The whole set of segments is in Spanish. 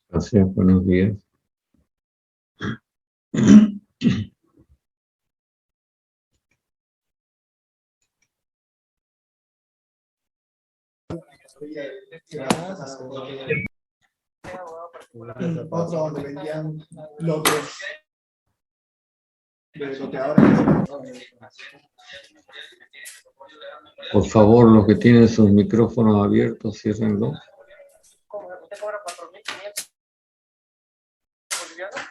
Gracias, buenos días. Otro donde vendían lotes. Por favor, los que tienen sus micrófonos abiertos, ciérrenlo. Usted cobra 4.500 bolivianos,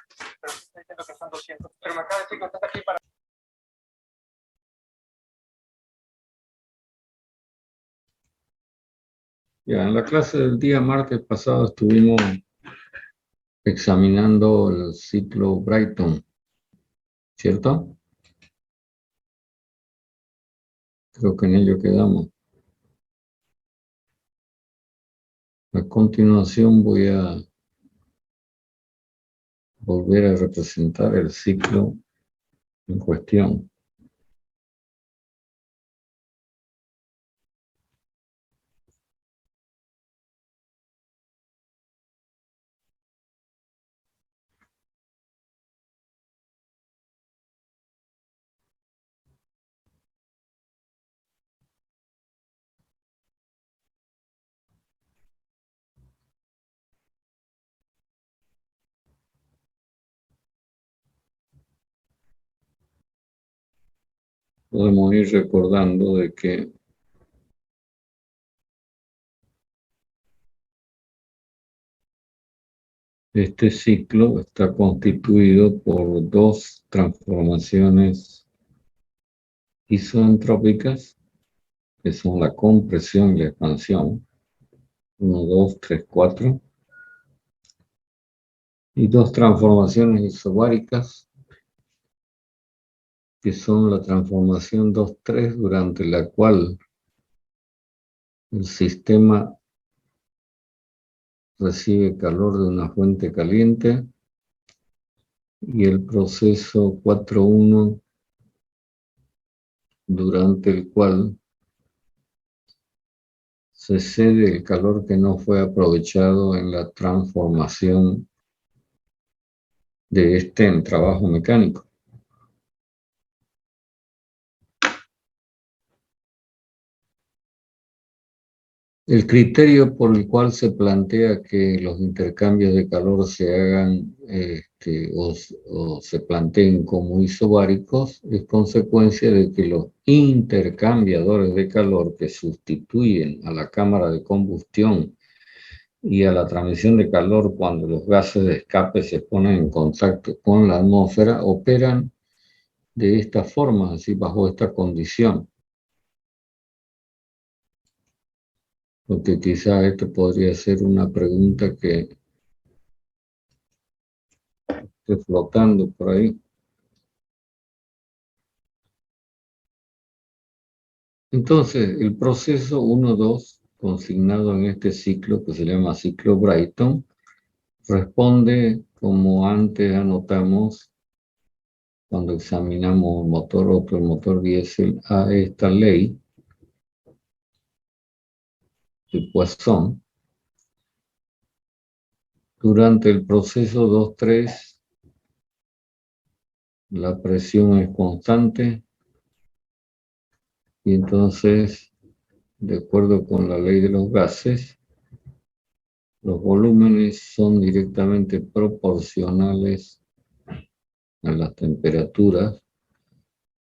pero está diciendo que son 200. Pero me acaba de decir que usted está aquí para... Ya, en la clase del día martes pasado estuvimos examinando el ciclo Brighton, ¿cierto? Creo que en ello quedamos. A continuación voy a volver a representar el ciclo en cuestión. Podemos ir recordando de que este ciclo está constituido por dos transformaciones isentrópicas, que son la compresión y la expansión, 1, 2, 3, 4, y dos transformaciones isobáricas, que son la transformación 2, 3, durante la cual el sistema recibe calor de una fuente caliente, y el proceso 4, 1, durante el cual se cede el calor que no fue aprovechado en la transformación de este en trabajo mecánico. El criterio por el cual se plantea que los intercambios de calor se hagan o se planteen como isobáricos es consecuencia de que los intercambiadores de calor que sustituyen a la cámara de combustión y a la transmisión de calor cuando los gases de escape se ponen en contacto con la atmósfera operan de esta forma, así bajo esta condición. Porque quizá esto podría ser una pregunta que esté flotando por ahí. Entonces, el proceso 1-2, consignado en este ciclo que se llama ciclo Brighton, responde, como antes anotamos, cuando examinamos un motor, otro motor diésel, a esta ley de Poisson. Durante el proceso 2-3, la presión es constante y entonces, de acuerdo con la ley de los gases, los volúmenes son directamente proporcionales a las temperaturas.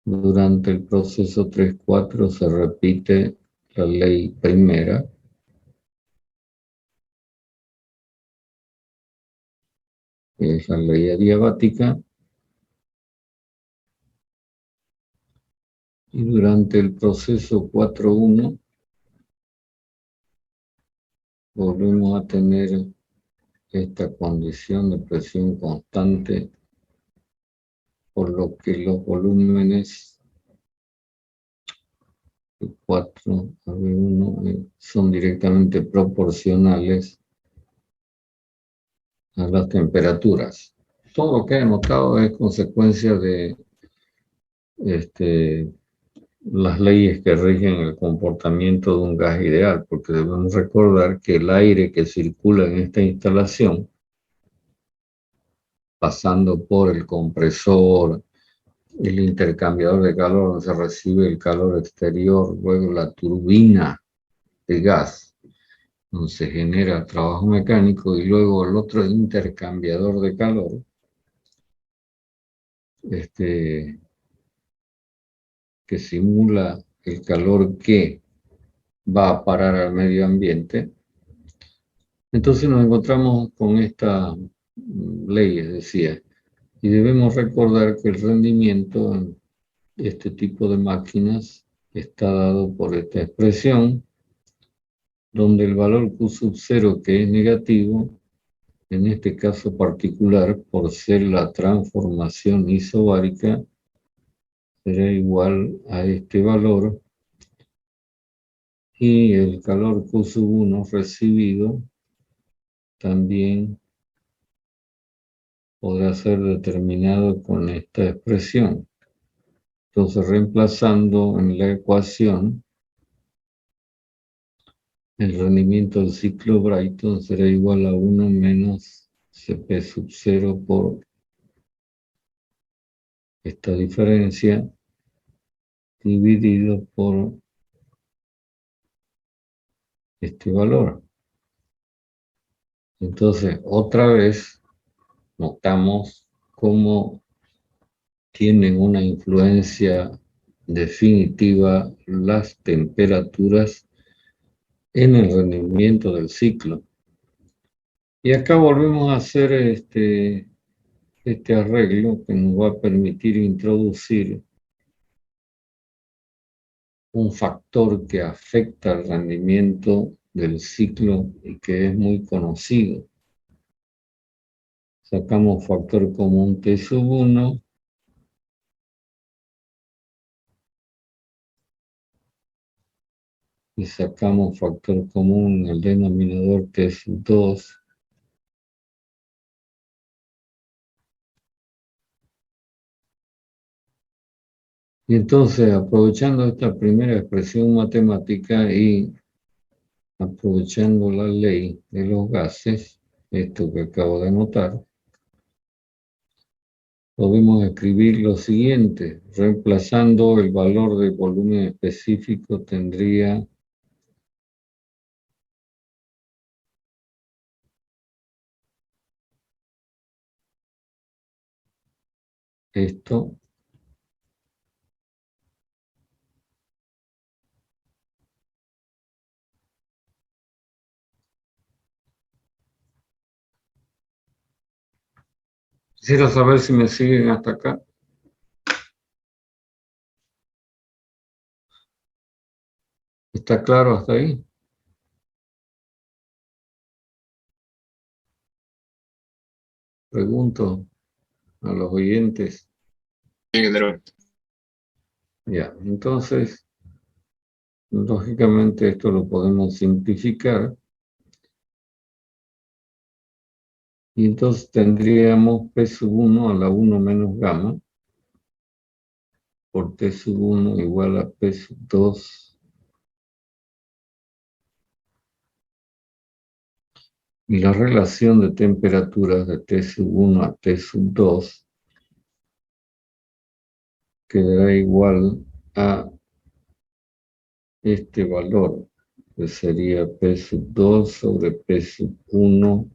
Durante el proceso 3-4 se repite la ley primera, que es la ley adiabática, y durante el proceso 4-1 volvemos a tener esta condición de presión constante, por lo que los volúmenes de 4 a V1 son directamente proporcionales a las temperaturas. Todo lo que he anotado es consecuencia de las leyes que rigen el comportamiento de un gas ideal, porque debemos recordar que el aire que circula en esta instalación, pasando por el compresor, el intercambiador de calor donde se recibe el calor exterior, luego la turbina de gas, donde se genera trabajo mecánico, y luego el otro intercambiador de calor, que simula el calor que va a parar al medio ambiente. Entonces nos encontramos con esta ley, decía, y debemos recordar que el rendimiento en este tipo de máquinas está dado por esta expresión, donde el valor Q sub 0, que es negativo, en este caso particular, por ser la transformación isobárica, será igual a este valor, y el calor Q sub 1 recibido también podrá ser determinado con esta expresión. Entonces, reemplazando en la ecuación, el rendimiento del ciclo Brayton será igual a 1 menos Cp sub 0 por esta diferencia dividido por este valor. Entonces, otra vez notamos cómo tienen una influencia definitiva las temperaturas en el rendimiento del ciclo. Y acá volvemos a hacer este arreglo que nos va a permitir introducir un factor que afecta el rendimiento del ciclo y que es muy conocido. Sacamos factor común T sub 1. Y sacamos factor común en el denominador T sub 2. Y entonces, aprovechando esta primera expresión matemática y aprovechando la ley de los gases, esto que acabo de anotar, podemos escribir lo siguiente. Reemplazando el valor de volumen específico, tendría esto. Quisiera saber si me siguen hasta acá. ¿Está claro hasta ahí? Pregunto a los oyentes. Ya, entonces, lógicamente esto lo podemos simplificar. Y entonces tendríamos P sub 1 a la 1 menos gamma por T sub 1 igual a P sub 2 y la relación de temperaturas de T sub 1 a T sub 2 quedará igual a este valor, que sería P sub 2 sobre P sub 1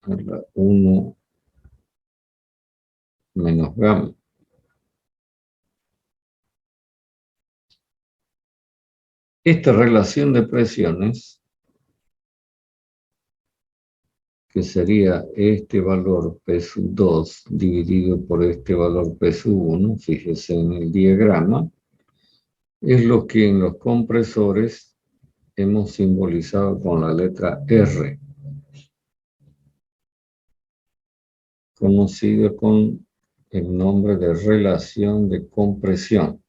a la 1 menos gamma. Esta relación de presiones, que sería este valor P sub 2 dividido por este valor P sub 1, fíjese en el diagrama, es lo que en los compresores hemos simbolizado con la letra R, conocido con el nombre de relación de compresión.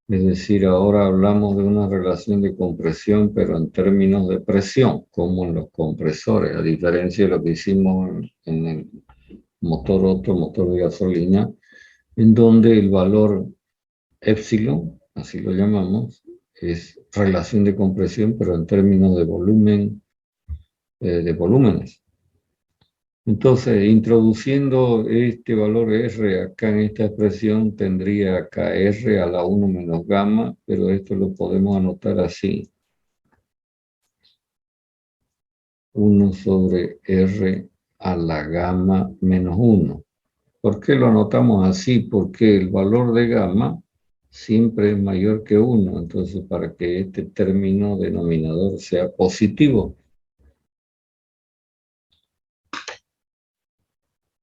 Es decir, ahora hablamos de una relación de compresión, pero en términos de presión, como en los compresores, a diferencia de lo que hicimos en el motor de gasolina, en donde el valor epsilon, así lo llamamos, es relación de compresión, pero en términos de volumen, de volúmenes. Entonces, introduciendo este valor R acá en esta expresión, tendría acá R a la 1 menos gamma, pero esto lo podemos anotar así. 1 sobre R a la gamma menos 1. ¿Por qué lo anotamos así? Porque el valor de gamma siempre es mayor que 1. Entonces, para que este término denominador sea positivo.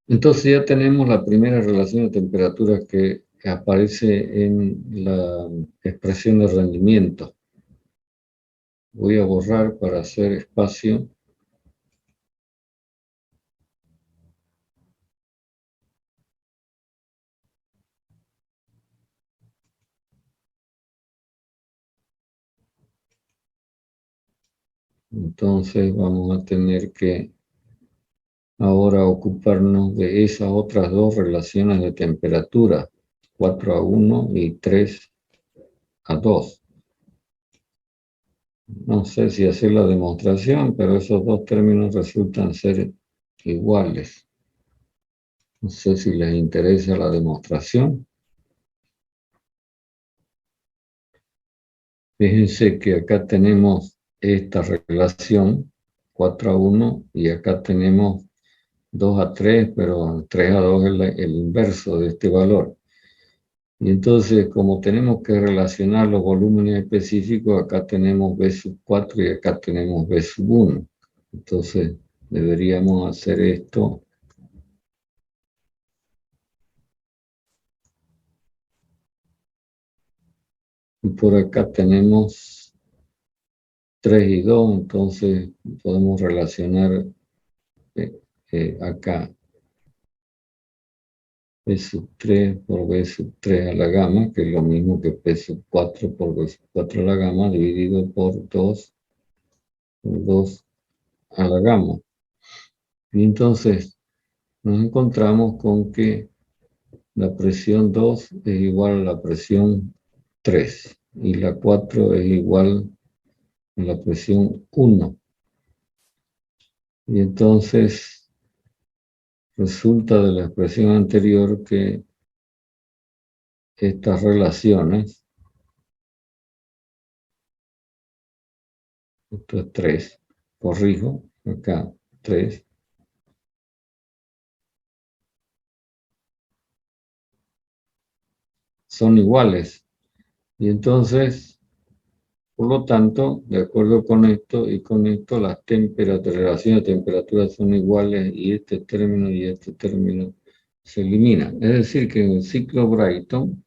Entonces ya tenemos la primera relación de temperatura que aparece en la expresión de rendimiento. Voy a borrar para hacer espacio. Entonces vamos a tener que ahora ocuparnos de esas otras dos relaciones de temperatura, 4 a 1 y 3 a 2. No sé si hacer la demostración, pero esos dos términos resultan ser iguales. No sé si les interesa la demostración. Fíjense que acá tenemos esta relación, 4 a 1, y acá tenemos 2 a 3, pero 3 a 2 es el inverso de este valor. Y entonces, como tenemos que relacionar los volúmenes específicos, acá tenemos B sub 4 y acá tenemos B sub 1. Entonces, deberíamos hacer esto. Y por acá tenemos 3 y 2, entonces podemos relacionar acá B sub 3 por B sub 3 a la gamma, que es lo mismo que P sub 4 por B sub 4 a la gamma, dividido por 2 a la gamma. Y entonces nos encontramos con que la presión 2 es igual a la presión 3 y la 4 es igual a la presión 1. Y entonces resulta de la expresión anterior que estas relaciones, esto es 3, corrijo, acá 3, son iguales. Y entonces, por lo tanto, de acuerdo con esto y con esto, las relaciones de temperatura son iguales y este término se elimina. Es decir, que en el ciclo Brayton,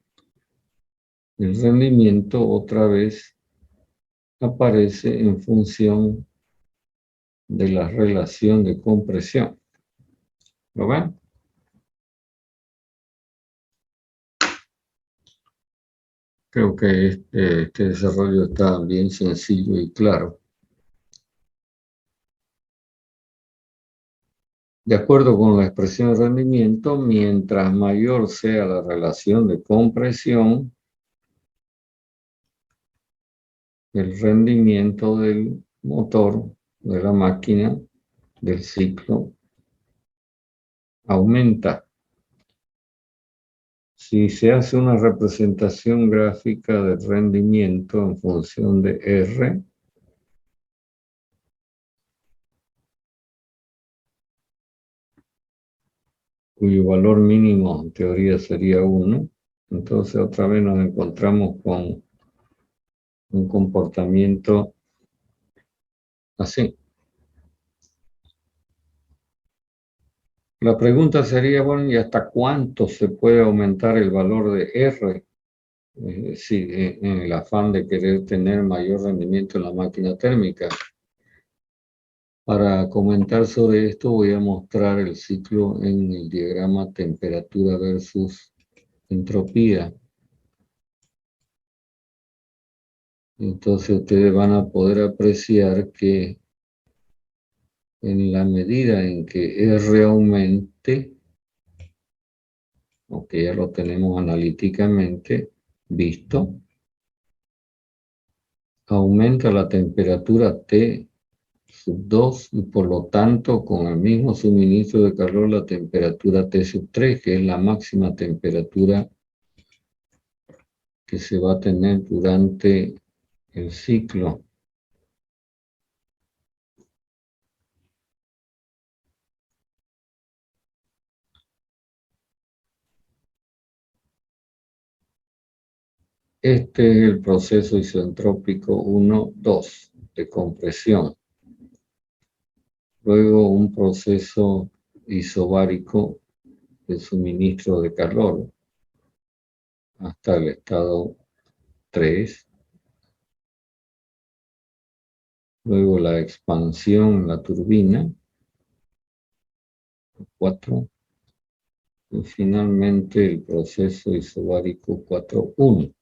el rendimiento otra vez aparece en función de la relación de compresión. ¿Lo ven? Creo que este desarrollo está bien sencillo y claro. De acuerdo con la expresión de rendimiento, mientras mayor sea la relación de compresión, el rendimiento del motor, de la máquina, del ciclo, aumenta. Si se hace una representación gráfica del rendimiento en función de R, cuyo valor mínimo en teoría sería 1, entonces otra vez nos encontramos con un comportamiento así. La pregunta sería, bueno, ¿y hasta cuánto se puede aumentar el valor de R? Es decir, en el afán de querer tener mayor rendimiento en la máquina térmica. Para comentar sobre esto voy a mostrar el ciclo en el diagrama temperatura versus entropía. Entonces ustedes van a poder apreciar que en la medida en que R aumente, aunque ya lo tenemos analíticamente visto, aumenta la temperatura T sub 2 y por lo tanto con el mismo suministro de calor la temperatura T sub 3, que es la máxima temperatura que se va a tener durante el ciclo. Este es el proceso isentrópico 1-2 de compresión. Luego un proceso isobárico de suministro de calor hasta el estado 3. Luego la expansión en la turbina 4. Y finalmente el proceso isobárico 4.1.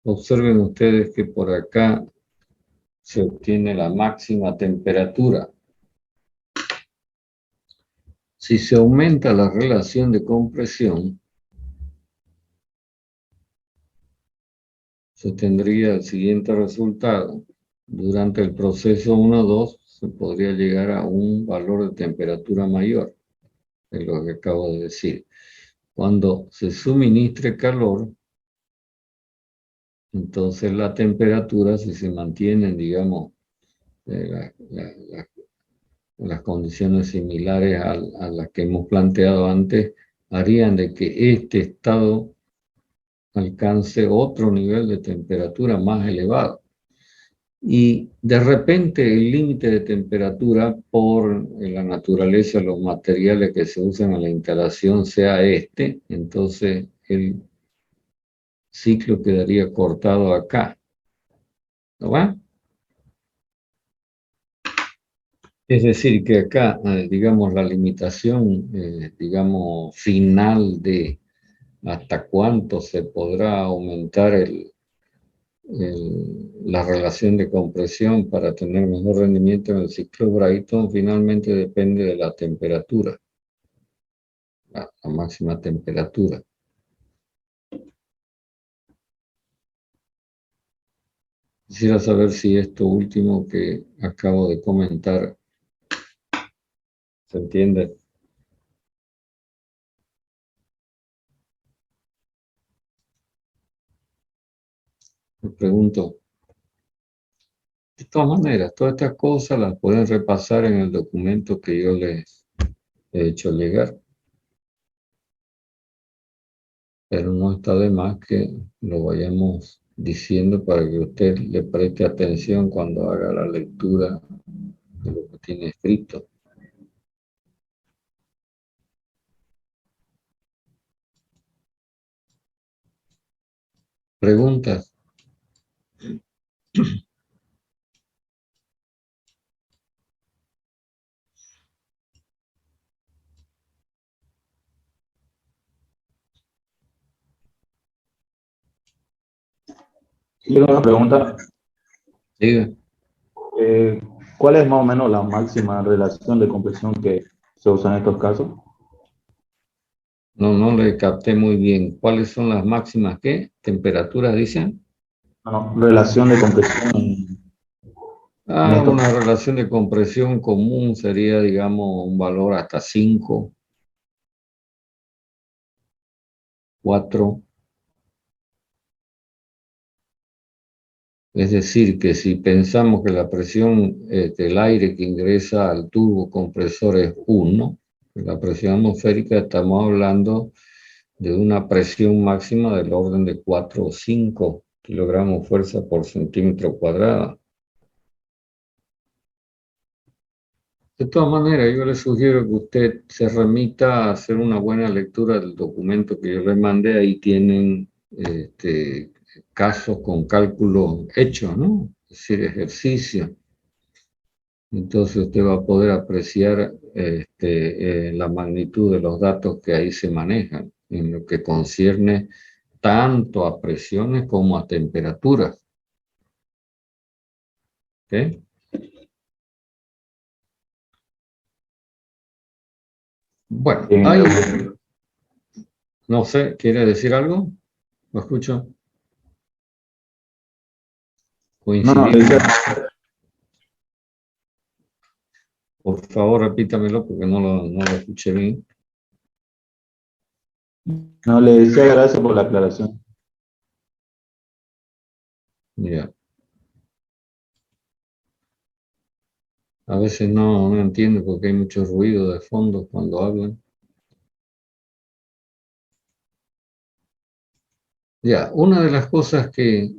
Observen ustedes que por acá se obtiene la máxima temperatura. Si se aumenta la relación de compresión, se tendría el siguiente resultado. Durante el proceso 1-2 se podría llegar a un valor de temperatura mayor, es lo que acabo de decir. Cuando se suministre calor, entonces la temperatura, si se mantienen, digamos, las condiciones similares a las que hemos planteado antes, harían de que este estado alcance otro nivel de temperatura más elevado. Y de repente el límite de temperatura por la naturaleza de los materiales que se usan en la instalación sea este, entonces el ciclo quedaría cortado acá. ¿No va? Es decir, que acá, digamos, la limitación, digamos, final de hasta cuánto se podrá aumentar la relación de compresión para tener mejor rendimiento en el ciclo Brayton, finalmente depende de la temperatura, la máxima temperatura. Quisiera saber si esto último que acabo de comentar se entiende. Me pregunto. De todas maneras, todas estas cosas las pueden repasar en el documento que yo les he hecho llegar. Pero no está de más que lo vayamos diciendo para que usted le preste atención cuando haga la lectura de lo que tiene escrito. ¿Preguntas? Tengo una pregunta. Diga. ¿Cuál es más o menos la máxima relación de compresión que se usa en estos casos? No le capté muy bien. ¿Cuáles son las máximas qué? ¿Temperaturas dicen? No, relación de compresión en estos Una casos. relación de compresión común sería, digamos, un valor hasta 5, 4. Es decir, que si pensamos que la presión del aire que ingresa al tubo compresor es 1, la presión atmosférica, estamos hablando de una presión máxima del orden de 4 o 5 kilogramos fuerza por centímetro cuadrado. De todas maneras, yo le sugiero que usted se remita a hacer una buena lectura del documento que yo le mandé. Ahí tienen casos con cálculos hechos, ¿no? Es decir, ejercicios. Entonces usted va a poder apreciar la magnitud de los datos que ahí se manejan en lo que concierne tanto a presiones como a temperaturas. ¿Ok? Bueno, En hay, el- No sé, ¿quiere decir algo? ¿Lo escucho? No, le ¿Coincidimos? decía, Por favor, repítamelo porque no lo escuché bien. no, le decía gracias por la aclaración. Ya. A veces no entiendo porque hay mucho ruido de fondo cuando hablan. Ya, una de las cosas que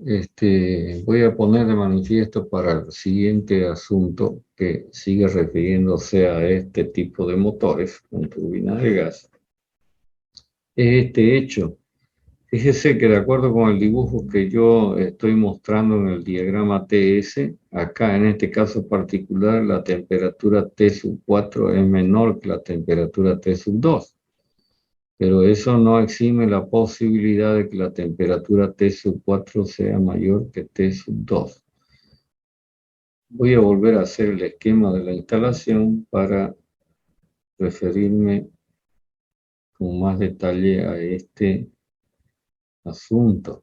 voy a poner de manifiesto para el siguiente asunto, que sigue refiriéndose a este tipo de motores con turbina de gas, es este hecho. Fíjese que de acuerdo con el dibujo que yo estoy mostrando en el diagrama TS, acá en este caso particular la temperatura T sub 4 es menor que la temperatura T sub 2. Pero eso no exime la posibilidad de que la temperatura T sub 4 sea mayor que T sub 2. Voy a volver a hacer el esquema de la instalación para referirme con más detalle a este asunto.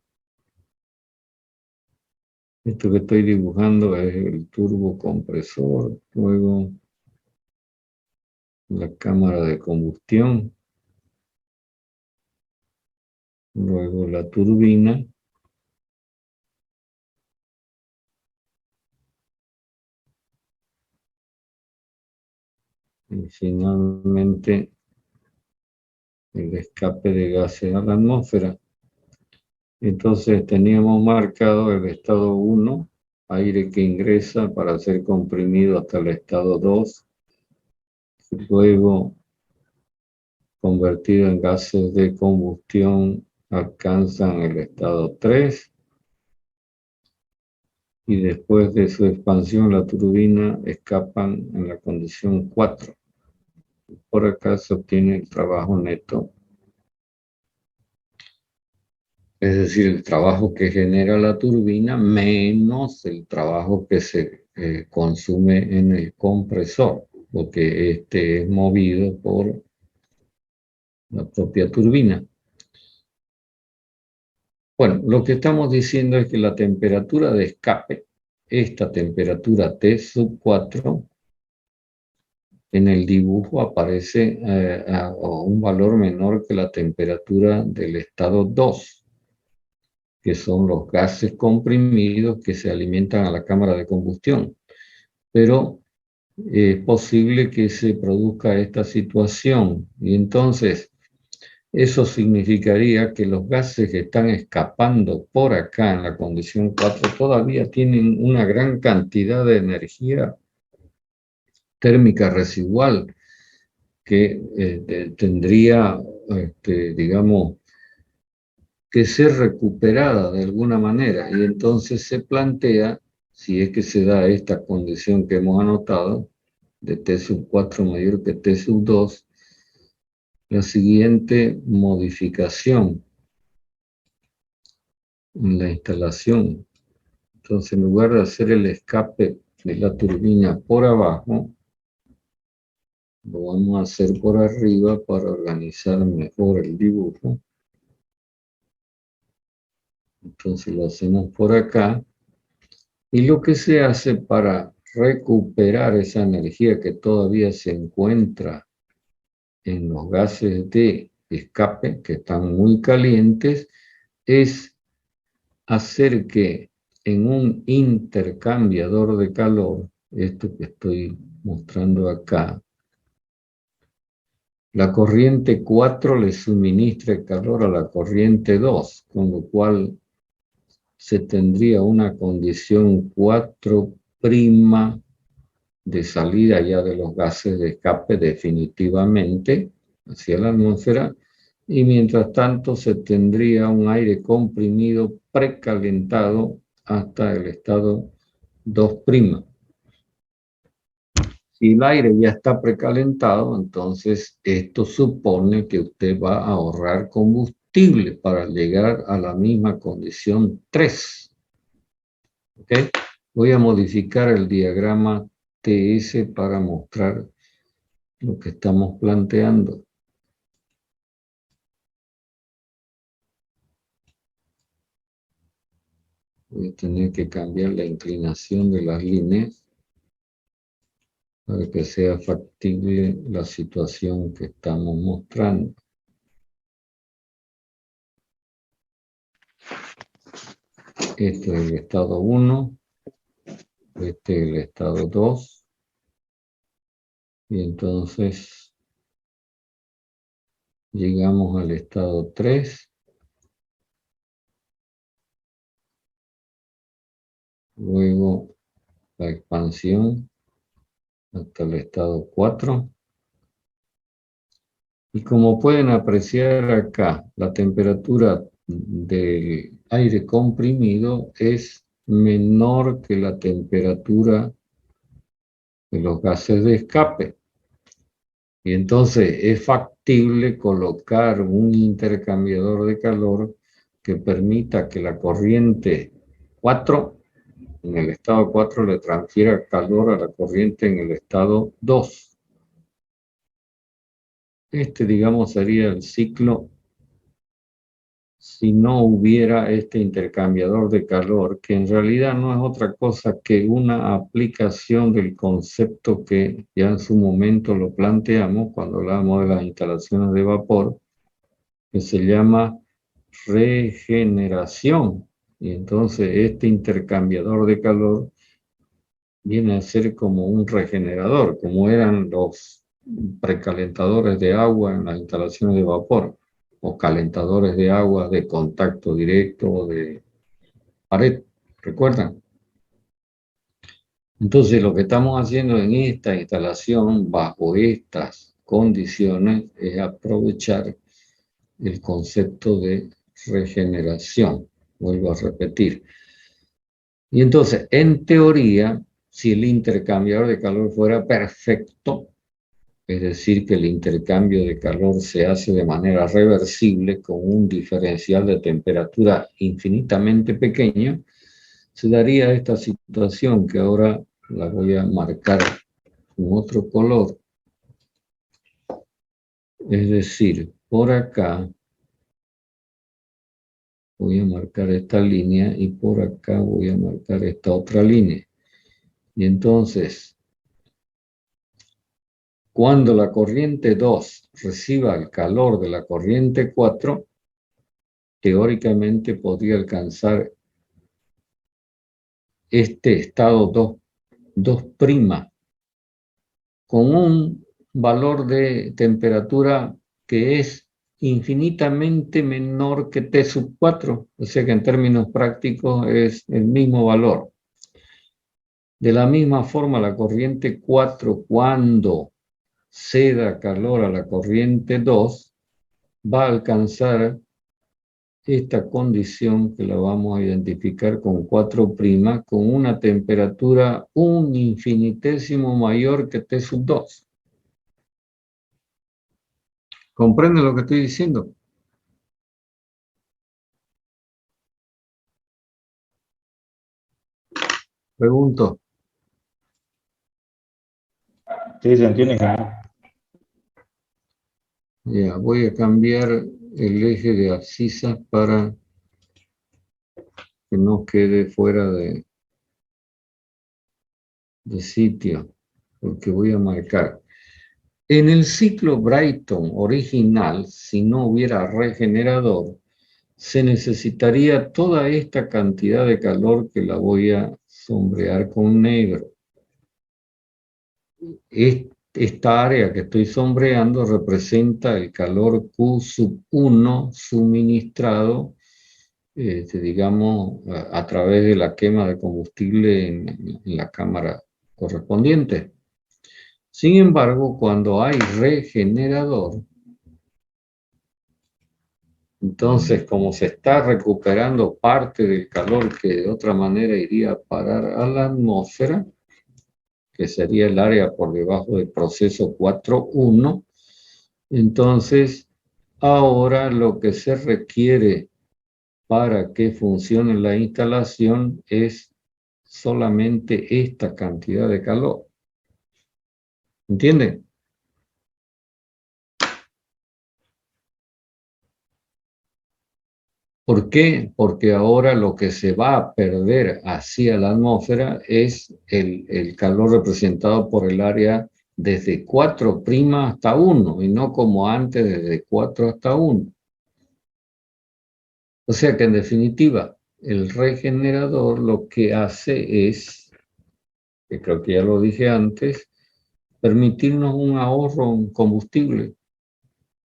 Esto que estoy dibujando es el turbocompresor, luego la cámara de combustión, luego la turbina, y finalmente el escape de gases a la atmósfera. Entonces teníamos marcado el estado 1, aire que ingresa para ser comprimido hasta el estado 2, luego convertido en gases de combustión alcanzan el estado 3 y después de su expansión la turbina escapan en la condición 4. Por acá se obtiene el trabajo neto, es decir, el trabajo que genera la turbina menos el trabajo que se consume en el compresor, porque este es movido por la propia turbina. Bueno, lo que estamos diciendo es que la temperatura de escape, esta temperatura T sub 4, en el dibujo aparece a un valor menor que la temperatura del estado 2, que son los gases comprimidos que se alimentan a la cámara de combustión. Pero es posible que se produzca esta situación y entonces eso significaría que los gases que están escapando por acá en la condición 4 todavía tienen una gran cantidad de energía térmica residual que tendría, digamos, que ser recuperada de alguna manera. Y entonces se plantea, si es que se da esta condición que hemos anotado, de T sub 4 mayor que T sub 2, la siguiente modificación en la instalación. Entonces, en lugar de hacer el escape de la turbina por abajo, lo vamos a hacer por arriba para organizar mejor el dibujo. Entonces lo hacemos por acá. Y lo que se hace para recuperar esa energía que todavía se encuentra en los gases de escape, que están muy calientes, es hacer que en un intercambiador de calor, esto que estoy mostrando acá, la corriente 4 le suministre calor a la corriente 2, con lo cual se tendría una condición 4' de salida ya de los gases de escape definitivamente hacia la atmósfera, y mientras tanto se tendría un aire comprimido precalentado hasta el estado 2'. Si el aire ya está precalentado, entonces esto supone que usted va a ahorrar combustible para llegar a la misma condición 3. ¿Okay? Voy a modificar el diagrama TS para mostrar lo que estamos planteando. Voy a tener que cambiar la inclinación de las líneas para que sea factible la situación que estamos mostrando. Este es el estado 1, este es el estado 2, y entonces llegamos al estado 3, luego la expansión hasta el estado 4. Y como pueden apreciar acá, la temperatura del aire comprimido es menor que la temperatura de los gases de escape. Y entonces es factible colocar un intercambiador de calor que permita que la corriente 4, en el estado 4, le transfiera calor a la corriente en el estado 2. Este, digamos, sería el ciclo si no hubiera este intercambiador de calor, que en realidad no es otra cosa que una aplicación del concepto que ya en su momento lo planteamos cuando hablamos de las instalaciones de vapor, que se llama regeneración. Y entonces este intercambiador de calor viene a ser como un regenerador, como eran los precalentadores de agua en las instalaciones de vapor, o calentadores de agua de contacto directo o de pared, ¿recuerdan? Entonces lo que estamos haciendo en esta instalación, bajo estas condiciones, es aprovechar el concepto de regeneración. Vuelvo a repetir. Y entonces, en teoría, si el intercambiador de calor fuera perfecto, es decir, que el intercambio de calor se hace de manera reversible con un diferencial de temperatura infinitamente pequeño, se daría esta situación que ahora la voy a marcar con otro color. Es decir, por acá voy a marcar esta línea y por acá voy a marcar esta otra línea. Y entonces, cuando la corriente 2 reciba el calor de la corriente 4, teóricamente podría alcanzar este estado 2' con un valor de temperatura que es infinitamente menor que T sub 4, o sea que en términos prácticos es el mismo valor. De la misma forma, la corriente 4, cuando ceda calor a la corriente 2, va a alcanzar esta condición que la vamos a identificar con 4', con una temperatura un infinitésimo mayor que T sub 2. ¿Comprenden lo que estoy diciendo? Pregunto. Sí, se entiende que no. Ya, voy a cambiar el eje de abscisas para que no quede fuera de sitio, porque voy a marcar. En el ciclo Brayton original, si no hubiera regenerador, se necesitaría toda esta cantidad de calor que la voy a sombrear con negro. Esta área que estoy sombreando representa el calor Q sub 1 suministrado, digamos, a través de la quema de combustible en la cámara correspondiente. Sin embargo, cuando hay regenerador, entonces, como se está recuperando parte del calor que de otra manera iría a parar a la atmósfera, que sería el área por debajo del proceso 4.1, entonces ahora lo que se requiere para que funcione la instalación es solamente esta cantidad de calor. ¿Entienden? ¿Por qué? Porque ahora lo que se va a perder hacia la atmósfera es el calor representado por el área desde 4' hasta 1, y no como antes desde 4 hasta 1. O sea que en definitiva, el regenerador lo que hace es, que creo que ya lo dije antes, permitirnos un ahorro en combustible,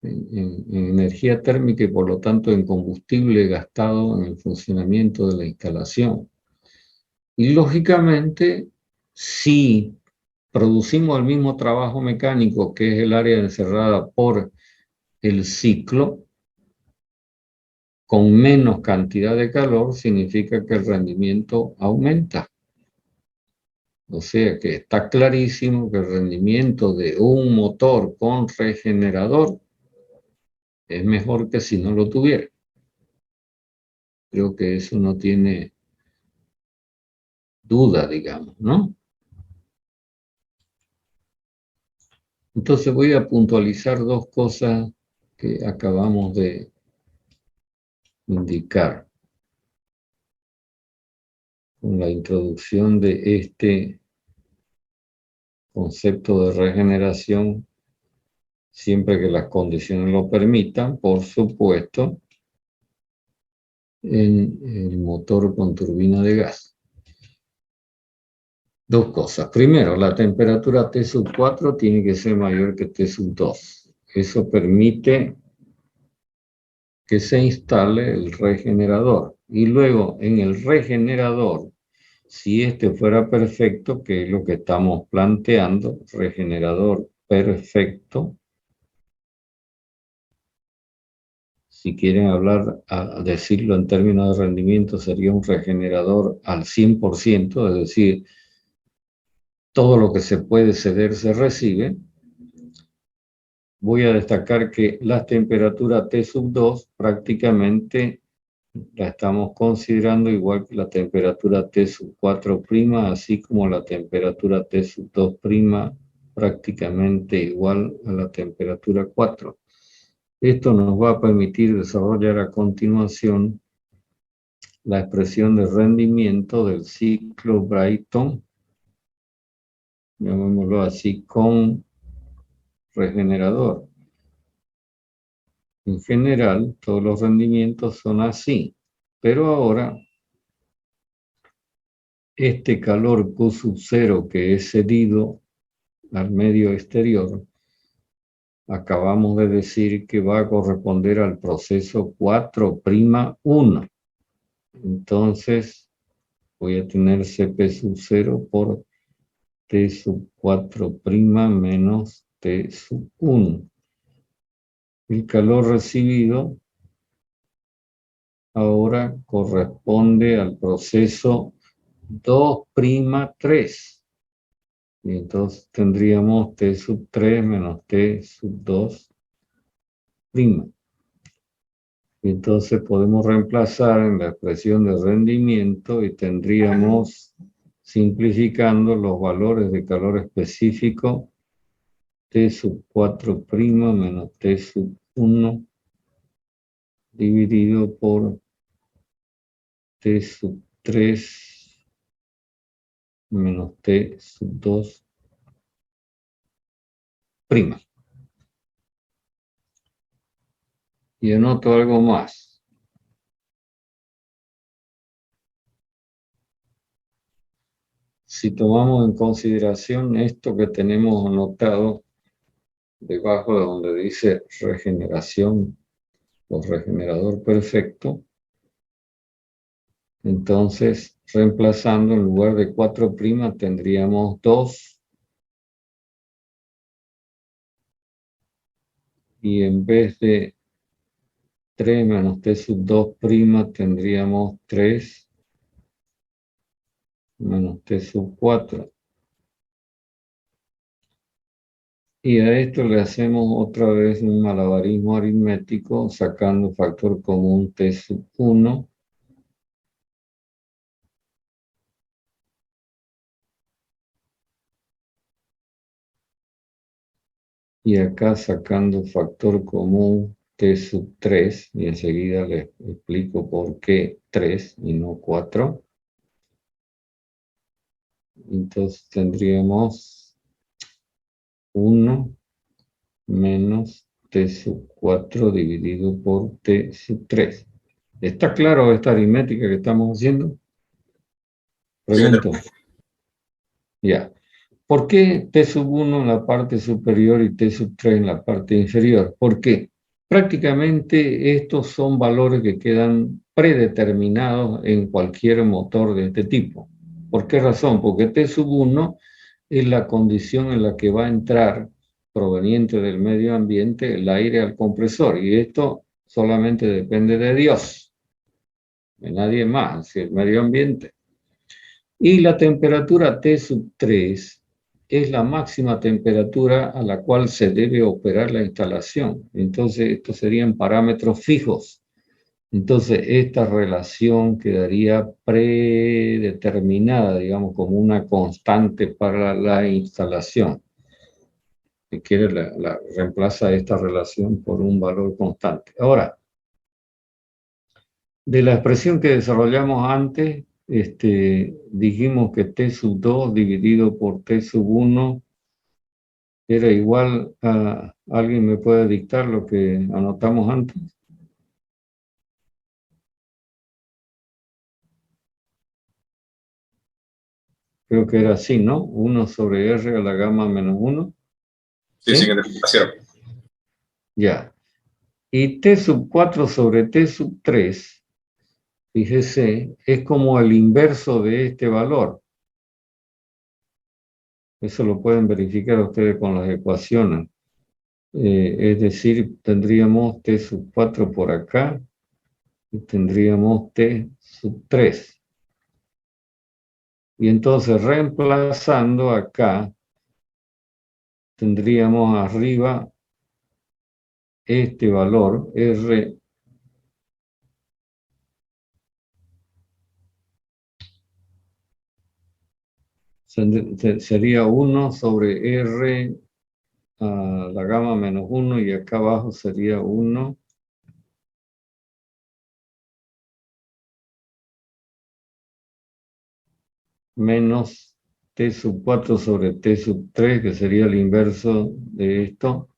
en energía térmica y por lo tanto en combustible gastado en el funcionamiento de la instalación. Y lógicamente, si producimos el mismo trabajo mecánico, que es el área encerrada por el ciclo, con menos cantidad de calor, significa que el rendimiento aumenta. O sea que está clarísimo que el rendimiento de un motor con regenerador es mejor que si no lo tuviera. Creo que eso no tiene duda, digamos, ¿no? Entonces voy a puntualizar dos cosas que acabamos de indicar con la introducción de este concepto de regeneración, siempre que las condiciones lo permitan, por supuesto, en el motor con turbina de gas. Dos cosas. Primero, la temperatura T⁴ tiene que ser mayor que T⁴. Eso permite que se instale el regenerador. Y luego, en el regenerador, si este fuera perfecto, que es lo que estamos planteando, regenerador perfecto, si quieren hablar, a decirlo en términos de rendimiento, sería un regenerador al 100%, es decir, todo lo que se puede ceder se recibe. Voy a destacar que la temperatura T⁴ prácticamente la estamos considerando igual que la temperatura T⁴', así como la temperatura T⁴' prácticamente igual a la temperatura 4. Esto nos va a permitir desarrollar a continuación la expresión de rendimiento del ciclo Brayton, llamémoslo así, con regenerador. En general, todos los rendimientos son así, pero ahora este calor Q�0, que es cedido al medio exterior, acabamos de decir que va a corresponder al proceso 4'1. Entonces, voy a tener Cp⁴ por T⁴' menos T⁴. El calor recibido ahora corresponde al proceso 2'3. Y entonces tendríamos T⁵ menos T⁵. Y entonces podemos reemplazar en la expresión de rendimiento y tendríamos, simplificando, los valores de calor específico T⁴' menos T⁵ dividido por T⁵ menos T⁵. Y anoto algo más. Si tomamos en consideración esto que tenemos anotado debajo de donde dice regeneración o regenerador perfecto, entonces reemplazando en lugar de 4' tendríamos 2, y en vez de 3 menos T⁵' tendríamos 3 menos T⁴. Y a esto le hacemos otra vez un malabarismo aritmético sacando factor común T⁵. Y acá sacando factor común T sub 3, y enseguida les explico por qué 3 y no 4. Entonces tendríamos 1 menos T sub 4 dividido por T sub 3. ¿Está claro esta aritmética que estamos haciendo? Pregunto. Ya. ¿Por qué T sub 1 en la parte superior y T sub 3 en la parte inferior? Porque prácticamente estos son valores que quedan predeterminados en cualquier motor de este tipo. ¿Por qué razón? Porque T sub 1 es la condición en la que va a entrar, proveniente del medio ambiente, el aire al compresor. Y esto solamente depende de Dios, de nadie más, si el medio ambiente. Y la temperatura T sub 3 es la máxima temperatura a la cual se debe operar la instalación. Entonces, estos serían parámetros fijos. Entonces, esta relación quedaría predeterminada, digamos, como una constante para la instalación. Si quiere, reemplaza esta relación por un valor constante. Ahora, de la expresión que desarrollamos antes, dijimos que T sub 2 dividido por T sub 1 era igual a... ¿Alguien me puede dictar lo que anotamos antes? Creo que era así, ¿no? 1 sobre R a la gamma menos 1. Sí, sí, en explicación. Ya. Y T sub 4 sobre T sub 3, fíjese, es como el inverso de este valor. Eso lo pueden verificar ustedes con las ecuaciones. Es decir, tendríamos T sub 4 por acá y tendríamos T sub 3. Y entonces, reemplazando acá, tendríamos arriba este valor, R sería 1 sobre R a la gamma menos 1, y acá abajo sería 1 menos T sub 4 sobre T sub 3, que sería el inverso de esto.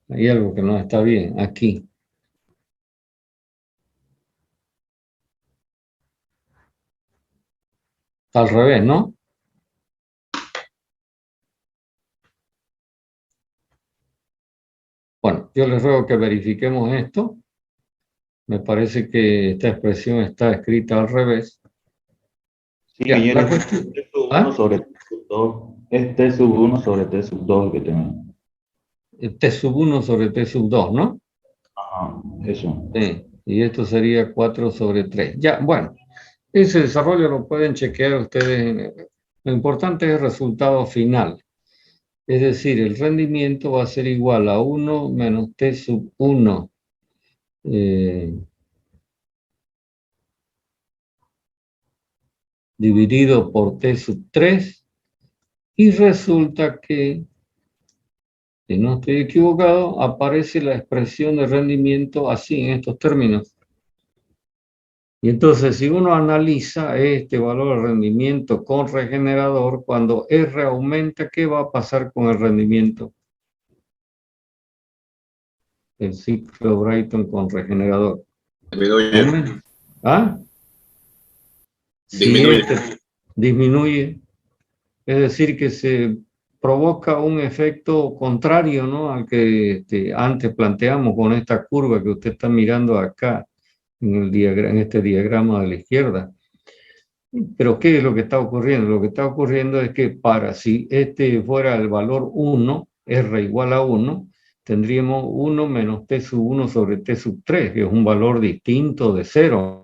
Hay algo que no está bien aquí. Al revés, ¿no? Bueno, yo les ruego que verifiquemos esto. Me parece que esta expresión está escrita al revés. Sí, Ya, Miguel, la es cuestión... T sub 1 ¿Ah? sobre T sub 2. Es T sub 1 sobre T sub 2 que tenemos. T sub 1 sobre T sub 2, ¿no? Ajá, eso. Sí, y esto sería 4 sobre 3. Ya, bueno, ese desarrollo lo pueden chequear ustedes. Lo importante es el resultado final. Es decir, el rendimiento va a ser igual a 1 menos T sub 1 dividido por T sub 3, y resulta que, si no estoy equivocado, aparece la expresión de rendimiento así, en estos términos. Y entonces, si uno analiza este valor de rendimiento con regenerador, cuando R aumenta, ¿qué va a pasar con el rendimiento? El ciclo Brayton con regenerador. Disminuye. ¿Ah? Disminuye. Si disminuye, es decir, que se provoca un efecto contrario, ¿no?, al que antes planteamos con esta curva que usted está mirando acá en este diagrama de la izquierda. Pero ¿qué es lo que está ocurriendo? Lo que está ocurriendo es que si este fuera el valor 1, R igual a 1, tendríamos 1 menos T sub 1 sobre T sub 3, que es un valor distinto de 0.